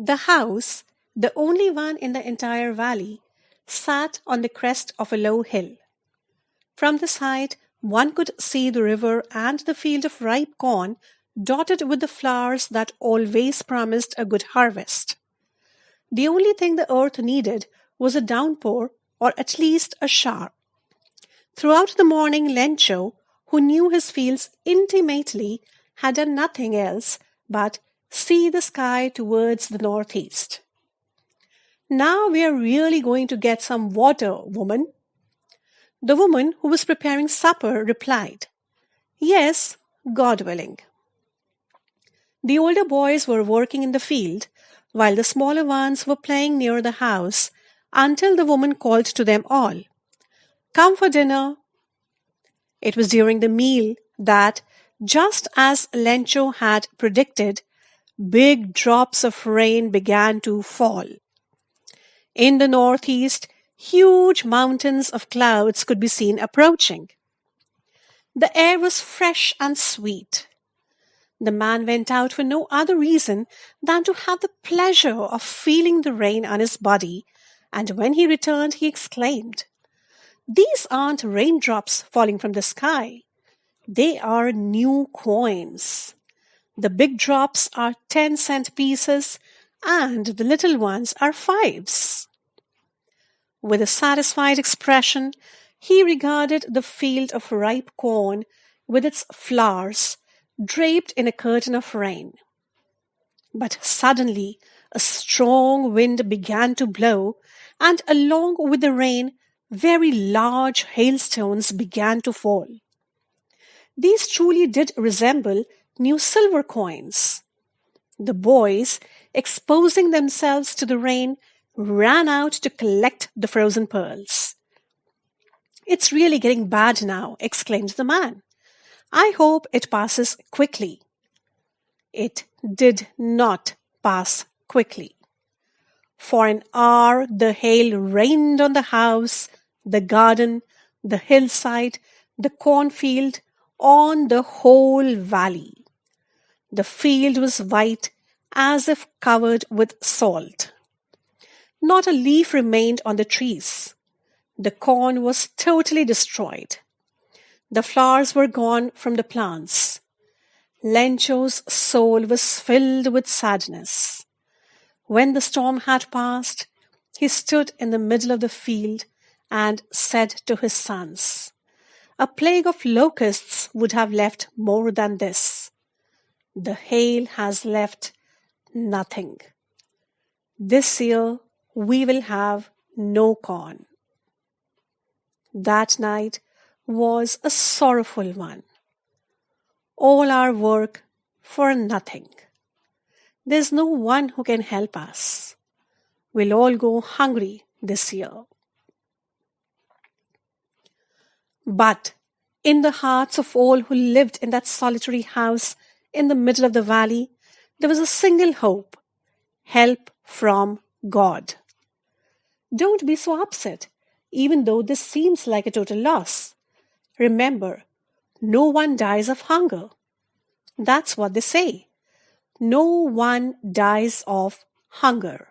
The house, the only one in the entire valley, sat on the crest of a low hill. From the side, one could see the river and the field of ripe corn dotted with the flowers that always promised a good harvest. The only thing the earth needed was a downpour or at least a shower. Throughout the morning, Lencho, who knew his fields intimately, had done nothing else but see the sky towards the northeast. Now we are really going to get some water, woman. The woman who was preparing supper replied, Yes, God willing. The older boys were working in the field, while the smaller ones were playing near the house until the woman called to them all, Come for dinner. It was during the meal that, just as Lencho had predicted, big drops of rain began to fall. In the northeast, huge mountains of clouds could be seen approaching. The air was fresh and sweet. The man went out for no other reason than to have the pleasure of feeling the rain on his body, and when he returned, he exclaimed, These aren't raindrops falling from the sky. They are new coins. The big drops are 10-cent pieces, and the little ones are fives. With a satisfied expression, he regarded the field of ripe corn with its flowers draped in a curtain of rain. But suddenly a strong wind began to blow, and along with the rain, very large hailstones began to fall. These truly did resemble new silver coins. The boys, exposing themselves to the rain, ran out to collect the frozen pearls. It's really getting bad now, exclaimed the man. I hope it passes quickly. It did not pass quickly. For an hour the hail rained on the house, the garden, the hillside, the cornfield, on the whole valley. The field was white as if covered with salt. Not a leaf remained on the trees. The corn was totally destroyed. The flowers were gone from the plants. Lencho's soul was filled with sadness. When the storm had passed, he stood in the middle of the field and said to his sons, A plague of locusts would have left more than this. The hail has left nothing. This year we will have no corn. That night was a sorrowful one. All our work for nothing. There's no one who can help us. We'll all go hungry this year. But in the hearts of all who lived in that solitary house in the middle of the valley, there was a single hope: help from God. Don't be so upset, even though this seems like a total loss. Remember, no one dies of hunger. That's what they say. No one dies of hunger.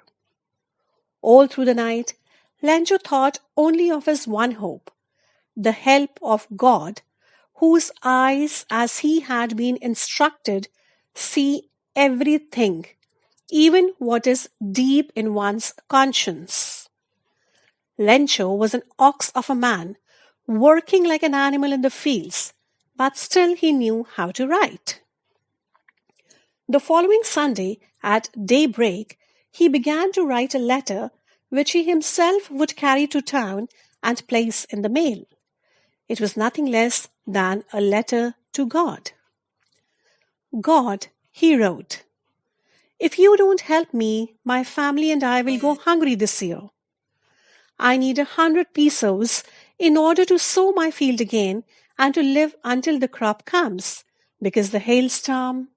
All through the night, Lencho thought only of his one hope, the help of God, whose eyes, as he had been instructed, see everything, even what is deep in one's conscience. Lencho was an ox of a man, working like an animal in the fields, but still he knew how to write. The following Sunday, at daybreak, he began to write a letter which he himself would carry to town and place in the mail. It was nothing less than a letter to God. God, he wrote, If you don't help me, my family and I will go hungry this year. I need 100 pesos in order to sow my field again and to live until the crop comes, because the hailstorm.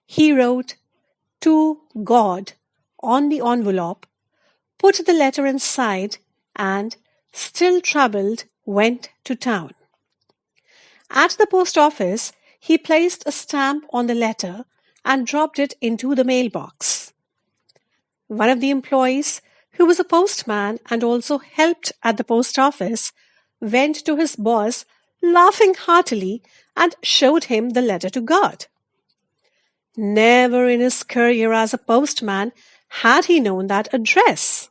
He wrote, To God, on the envelope, put the letter inside, and, still troubled, went to town. At the post office, he placed a stamp on the letter and dropped it into the mailbox. One of the employees, who was a postman and also helped at the post office, went to his boss laughing heartily and showed him the letter to God. Never in his career as a postman had he known that address.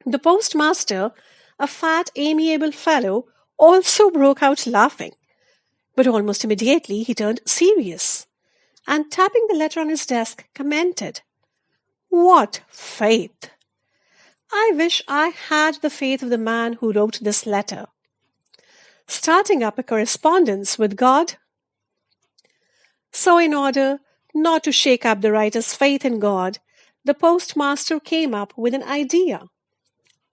The postmaster, a fat, amiable fellow, also broke out laughing, but almost immediately he turned serious and, tapping the letter on his desk, commented, "What faith! I wish I had the faith of the man who wrote this letter." Starting up a correspondence with God. So, in order not to shake up the writer's faith in God, the postmaster came up with an idea: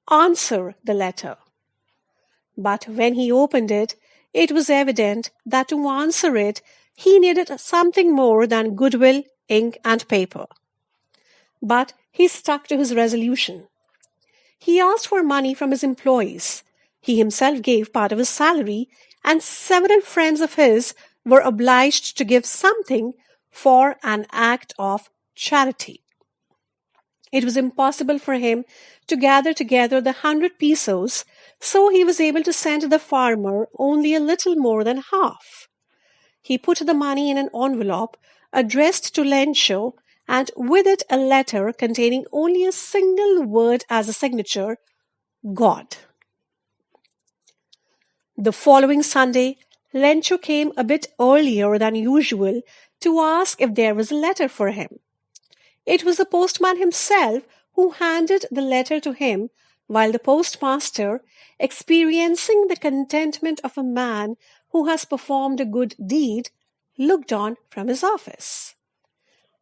answer the letter. But when he opened it, it was evident that to answer it, he needed something more than goodwill, ink, and paper. But he stuck to his resolution. He asked for money from his employees. He himself gave part of his salary, and several friends of his were obliged to give something for an act of charity. It was impossible for him to gather together the 100 pesos, so he was able to send the farmer only a little more than half. He put the money in an envelope addressed to Lencho, and with it a letter containing only a single word as a signature: God. The following Sunday, Lencho came a bit earlier than usual to ask if there was a letter for him. It was the postman himself who handed the letter to him, while the postmaster, experiencing the contentment of a man who has performed a good deed, looked on from his office.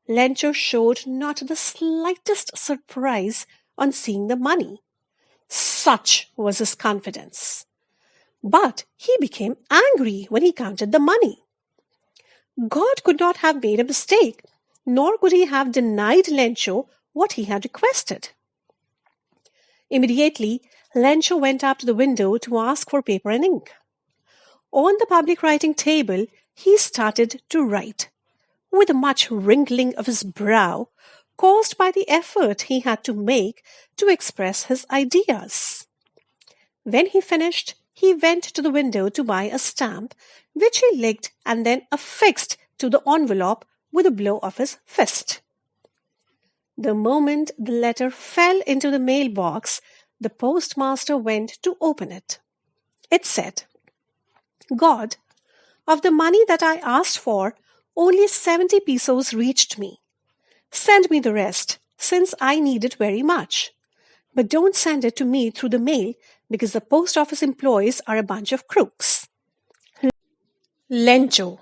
Lencho showed not the slightest surprise on seeing the money. Such was his confidence. But he became angry when he counted the money. God could not have made a mistake, nor could he have denied Lencho what he had requested. Immediately, Lencho went up to the window to ask for paper and ink. On the public writing table, he started to write, with much wrinkling of his brow, caused by the effort he had to make to express his ideas. When he finished, he went to the window to buy a stamp, which he licked and then affixed to the envelope with a blow of his fist. The moment the letter fell into the mailbox, the postmaster went to open it. It said, "God, of the money that I asked for, only 70 pesos reached me. Send me the rest, since I need it very much. But don't send it to me through the mail, because the post office employees are a bunch of crooks." Lencho.